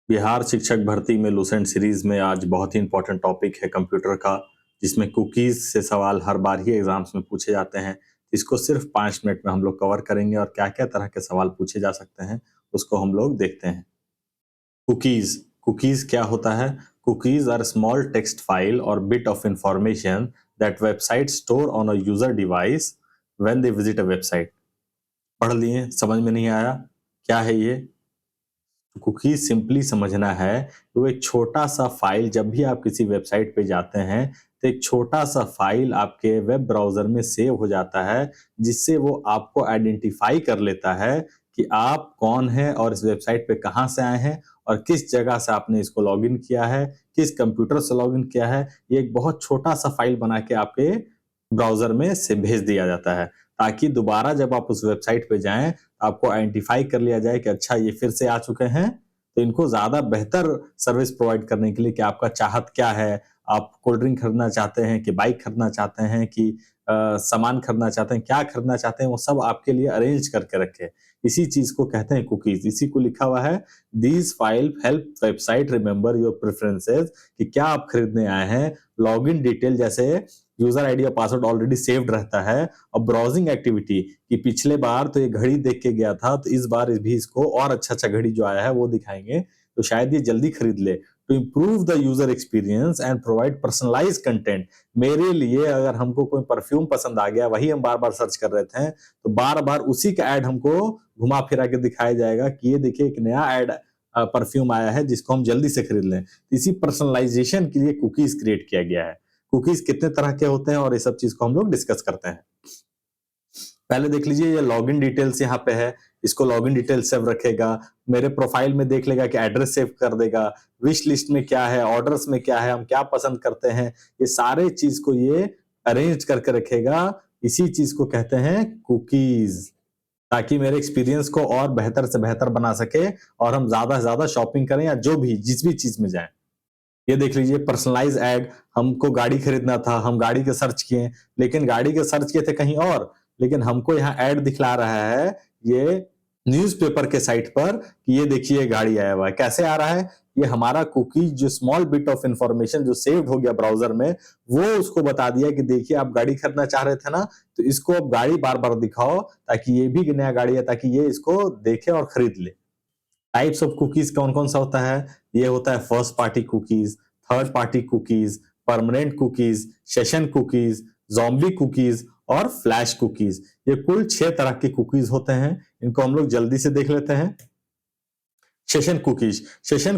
बिहार शिक्षक भर्ती में लुसेंट सीरीज में आज बहुत ही इंपॉर्टेंट टॉपिक है कंप्यूटर का, जिसमें कुकीज से सवाल हर बार ही एग्जाम्स में पूछे जाते हैं। इसको सिर्फ 5 मिनट में हम लोग कवर करेंगे और क्या क्या तरह के सवाल पूछे जा सकते हैं उसको हम लोग देखते हैं। कुकीज कुकीज क्या होता है? Cookies are small text file और bit of information that website store on a user device when they visit a website. पढ़ लिए, समझ में नहीं आया क्या है ये? कुकीज सिंपली समझना है कि वो एक छोटा सा फाइल, जब भी आप किसी वेबसाइट पे जाते हैं तो एक छोटा सा फाइल आपके वेब ब्राउजर में सेव हो जाता है, जिससे वो आपको आइडेंटिफाई कर लेता है कि आप कौन हैं और इस वेबसाइट पे कहाँ से आए हैं और किस जगह से आपने इसको लॉगिन किया है, किस कंप्यूटर से लॉगिन किया है। ये एक बहुत छोटा सा फाइल बना के आपके ब्राउजर में से भेज दिया जाता है, ताकि दोबारा जब आप उस वेबसाइट पे जाएं आपको आइडेंटिफाई कर लिया जाए कि अच्छा ये फिर से आ चुके हैं। तो इनको ज्यादा बेहतर सर्विस प्रोवाइड करने के लिए कि आपका चाहत क्या है, आप कोल्ड ड्रिंक खरीदना चाहते हैं कि बाइक खरीदना चाहते हैं कि सामान खरीदना चाहते हैं, क्या खरीदना चाहते हैं, वो सब आपके लिए अरेंज करके रखे। इसी चीज को कहते हैं कुकीज। इसी को लिखा हुआ है, these file help website remember your preferences, कि क्या आप खरीदने आए हैं। लॉगिन डिटेल जैसे यूजर आईडी और पासवर्ड ऑलरेडी सेव्ड रहता है। और ब्राउजिंग एक्टिविटी कि पिछले बार तो ये घड़ी देख के गया था, तो इस बार भी इसको और अच्छा घड़ी जो आया है वो दिखाएंगे, तो शायद ये जल्दी खरीद ले। To improve the user experience and provide personalize content. मेरे लिए अगर हमको कोई परफ्यूम पसंद आ गया, वही हम बार बार सर्च कर रहे थे, तो बार बार उसी का एड हमको घुमा फिरा के दिखाया जाएगा कि ये देखिए एक नया एड परफ्यूम आया है जिसको हम जल्दी से खरीद लें। इसी पर्सनलाइजेशन के लिए कुकीज क्रिएट किया गया है। कुकीज कितने तरह के होते हैं और ये सब चीज को हम लोग डिस्कस करते हैं। पहले देख लीजिए, ये लॉगिन डिटेल्स यहाँ पे है, इसको लॉगिन डिटेल्स सेव रखेगा। मेरे प्रोफाइल में देख लेगा कि एड्रेस सेव कर देगा, विश लिस्ट में क्या है, ऑर्डर्स में क्या है, हम क्या पसंद करते हैं, ये सारे चीज को ये अरेंज करके रखेगा। इसी चीज को कहते हैं कुकीज, ताकि मेरे एक्सपीरियंस को और बेहतर से बेहतर बना सके और हम ज्यादा से ज्यादा शॉपिंग करें या जो भी जिस भी चीज में जाएं। ये देख लीजिए, पर्सनलाइज एड। हमको गाड़ी खरीदना था, हम गाड़ी के सर्च किए, लेकिन गाड़ी के सर्च किए थे कहीं और, लेकिन हमको यहाँ एड दिखला रहा है ये न्यूज़पेपर के साइट पर कि ये देखिए गाड़ी आया हुआ है। कैसे आ रहा है? ये हमारा कुकी जो स्मॉल बिट ऑफ इंफॉर्मेशन जो सेव्ड हो गया ब्राउजर में, वो उसको बता दिया कि देखिए आप गाड़ी खरीदना चाह रहे थे ना, तो इसको अब गाड़ी बार बार दिखाओ, ताकि ये भी नया गाड़ी है, ताकि ये इसको देखे और खरीद ले। टाइप्स ऑफ कुकीज कौन कौन सा होता है? ये होता है first party cookies, third party cookies, permanent cookies, session cookies, zombie cookies और फ्लैश कुकीज। ये कुल 6 तरह के कुकीज होते हैं। इनको हम लोग जल्दी से देख लेते हैं। सेशन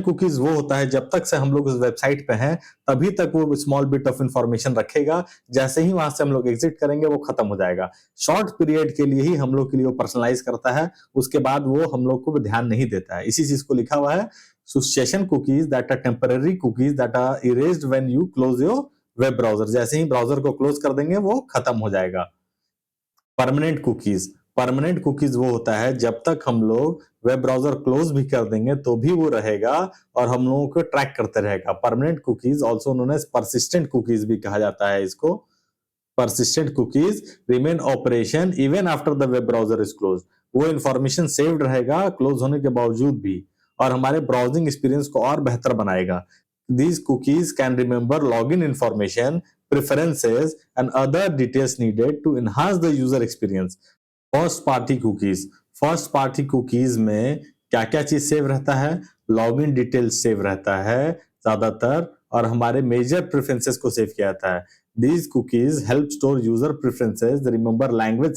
कुकीज वो होता है जब तक से हम लोग उस वेबसाइट पे हैं तभी तक वो स्मॉल बिट ऑफ इंफॉर्मेशन रखेगा, जैसे ही वहां से हम लोग एग्जिट करेंगे वो खत्म हो जाएगा। शॉर्ट पीरियड के लिए ही हम लोग के लिए वो पर्सनलाइज करता है, उसके बाद वो हम लोग को ध्यान नहीं देता है। इसी चीज को लिखा हुआ है, session cookies that are temporary cookies that are erased when you close your web browser. जैसे ही ब्राउजर को क्लोज कर देंगे वो खत्म हो जाएगा। परमानेंट कुकीज वो होता है जब तक हम लोग वेब ब्राउजर क्लोज भी कर देंगे तो भी वो रहेगा और हम लोगों को ट्रैक करते रहेगा। Permanent cookies also known as persistent cookies भी कहा जाता है इसको। persistent cookies remain operation even after the web browser is closed। वो इंफॉर्मेशन सेव्ड रहेगा क्लोज होने के बावजूद भी, और हमारे ब्राउजिंग एक्सपीरियंस को और बेहतर बनाएगा। These cookies can remember login information, preferences and other details needed to enhance the user experience। First party cookies में क्या क्या चीज सेव रहता है? लॉगिन डिटेल्स सेव रहता है ज्यादातर, और हमारे मेजर प्रेफरेंसेस को सेव किया जाता है। These cookies help store user preferences, remember language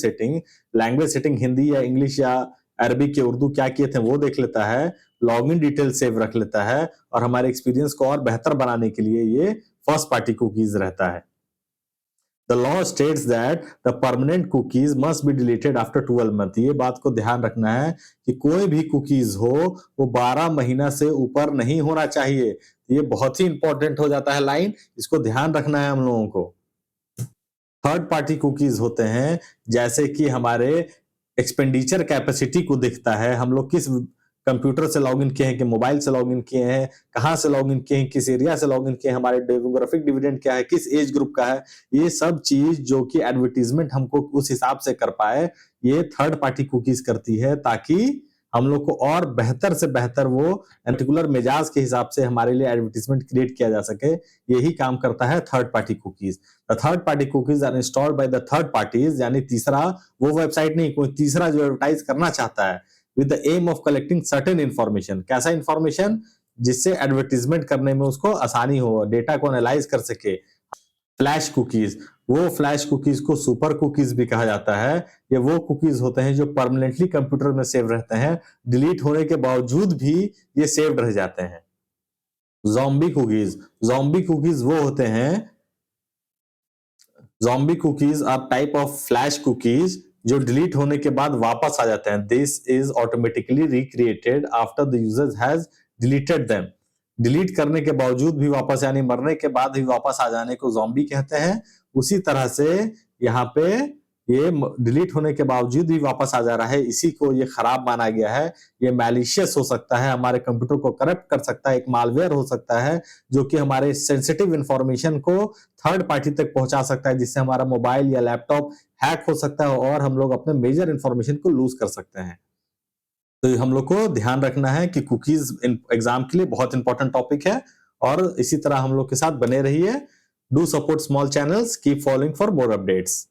setting Hindi या इंग्लिश या अरबिक या उर्दू क्या किए थे वो देख लेता है, लॉगिन डिटेल सेव रख लेता है, और हमारे एक्सपीरियंस को और बेहतर बनाने के लिए ये फर्स्ट पार्टी कुकीज रहता है। The law states that the permanent cookies must be deleted after 12 months। ये बात को ध्यान रखना है कि कोई भी कुकीज हो वो 12 महीना से ऊपर नहीं होना चाहिए। ये बहुत ही इंपॉर्टेंट हो जाता है लाइन, इसको ध्यान रखना है हम लोगों को। थर्ड पार्टी कुकीज होते हैं जैसे कि हमारे एक्सपेंडिचर कैपेसिटी को दिखता है, हम लोग किस कंप्यूटर से लॉगिन किए हैं, कि मोबाइल से लॉगिन किए हैं, कहाँ से लॉगिन किए हैं, किस एरिया से लॉगिन किए हैं, हमारे डेमोग्राफिक डिविडेंड क्या है, किस एज ग्रुप का है। ये सब चीज जो कि एडवर्टीजमेंट हमको उस हिसाब से कर पाए, ये थर्ड पार्टी कुकीज करती है, ताकि हम लोग को और बेहतर से बेहतर वो पर्टिकुलर मिजाज के हिसाब से हमारे लिए एडवर्टीजमेंट क्रिएट किया जा सके, यही काम करता है third party cookies. The third party cookies are installed by the third parties, यानी तीसरा वो वेबसाइट नहीं, कोई तीसरा जो एडवर्टाइज करना चाहता है with the aim of collecting certain information. कैसा इन्फॉर्मेशन? जिससे एडवर्टीजमेंट करने में उसको आसानी हो, डेटा को एनालाइज कर सके। फ्लैश कुकीज, वो फ्लैश कुकीज को सुपर कुकीज भी कहा जाता है। ये वो कुकीज होते हैं जो परमानेंटली कंप्यूटर में सेव रहते हैं, डिलीट होने के बावजूद भी ये सेव्ड रह जाते हैं। ज़ॉम्बी कुकीज, ज़ॉम्बी कुकीज वो होते हैं, zombie cookies are type of flash cookies जो डिलीट होने के बाद वापस आ जाते हैं। This is automatically recreated after the user has deleted them. Delete करने के बावजूद भी वापस, यानी मरने के बाद भी वापस आ जाने को ज़ॉम्बी कहते हैं। उसी तरह से यहाँ पे ये डिलीट होने के बावजूद भी वापस आ जा रहा है, इसी को ये खराब माना गया है। ये मैलिशियस हो सकता है, हमारे कंप्यूटर को करप्ट कर सकता है, एक मालवेयर हो सकता है जो कि हमारे सेंसिटिव इंफॉर्मेशन को थर्ड पार्टी तक पहुंचा सकता है, जिससे हमारा मोबाइल या लैपटॉप हैक हो सकता है और हम लोग अपने मेजर इंफॉर्मेशन को लूज कर सकते हैं। तो हम लोग को ध्यान रखना है कि कुकीज एग्जाम के लिए बहुत इंपॉर्टेंट टॉपिक है, और इसी तरह हम लोग के साथ बने रहिए। Do support small channels, keep following for more updates.